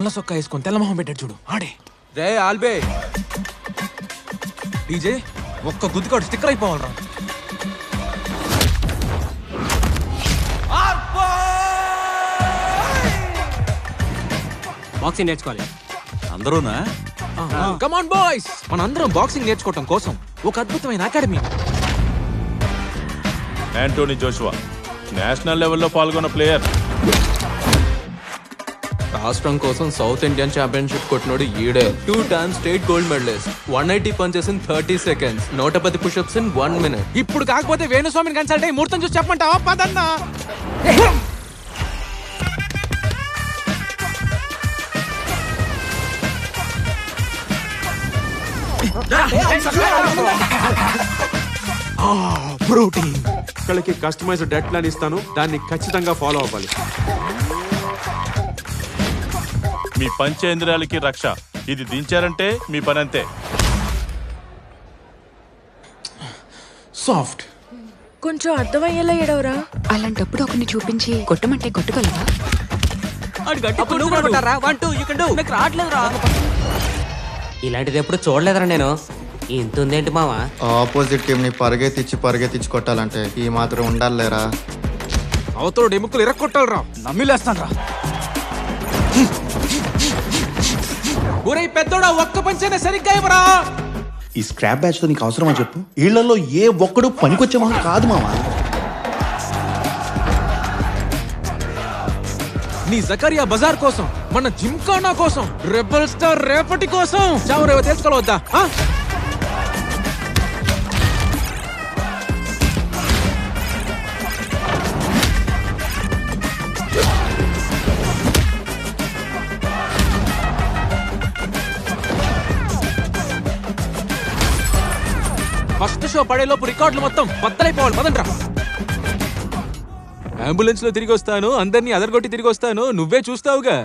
నల్ల సొక్క వేసుకొని తెల్లమొహం పెట్టాడు చూడు ఆడే. రే ఆల్బే డీజే ఒక్క గుద్దుకాడు స్టిక్కర్ అయిపోవాలరా. బాక్సింగ్ నేర్చుకోవాలి అందరూనా? కమాన్ బాయ్స్, మనందరం బాక్సింగ్ నేర్చుకోవటం కోసం ఒక అద్భుతమైన అకాడమీ. యాంటోనీ జోషువా నేషనల్ లెవెల్లో పాల్గొన్న ప్లేయర్. రాష్ట్రం కోసం సౌత్ ఇండియన్ ఛాంపియన్షిప్ కొట్టినోడు ఈడే. 2 times state gold medalist. 180 punches in 30 seconds. 110 push-ups in 1 minute. ఇప్పుడు కాకపోతే వేణుస్వామిని కన్సల్ట్ అయ్యి ముహూర్తం చూసి చెప్పమంటావా? పదన్నా. ప్రోటీన్. ఒక్కళ్ళకి కస్టమైజ్డ్ డెడ్ ప్లాన్ ఇస్తాను, దాన్ని ఖచ్చితంగా ఫాలో అవ్వాలి. మీ పంచేంద్రియాలకి రక్ష. ఇది దించారంటే మీ పని అంతే. సాఫ్ట్. కొంచెం అర్థమయ్యేలా ఏడవరా. అలాంటప్పుడు ఒకరిని చూపించి కొట్టమంటే కొట్టగలవా? ఇలాంటిది ఎప్పుడు చూడలేదురా నేను. ఇంత ఉందేంటి మావా? ఆపోజిట్ టీం ని పరిగెత్తించి కొట్టాలంటే ఈ మాత్రం ఉండాలిలేరా. అవతోడు ఎముకలు ఇరక్కొట్టాలరా. నమ్మిలేస్తాను రా. ఒరే పెద్దోడా, ఒక్క పంచైనా సరిగ్గా ఇవ్వరా. ఈ స్క్రాప్ బ్యాచ్ తో నీకు అవసరమా చెప్పు? వీళ్ళల్లో ఏ ఒక్కడు పనికొచ్చే మొహం కాదు మావా. నీ జకరియా బజార్ కోసం, మన జిమ్ఖానా కోసం, రెబల్ స్టార్ రేపటి కోసం చావరేవో తెలుసుకోవద్దా? ఫస్ట్ షో పడేలోపు రికార్డులు మొత్తం బద్దలైపోవాలి. పదండ్రా. అంబులెన్స్ లో తిరిగి వస్తాను, అందరినీ అదరగొట్టి తిరిగి వస్తాను, నువ్వే చూస్తావుగా.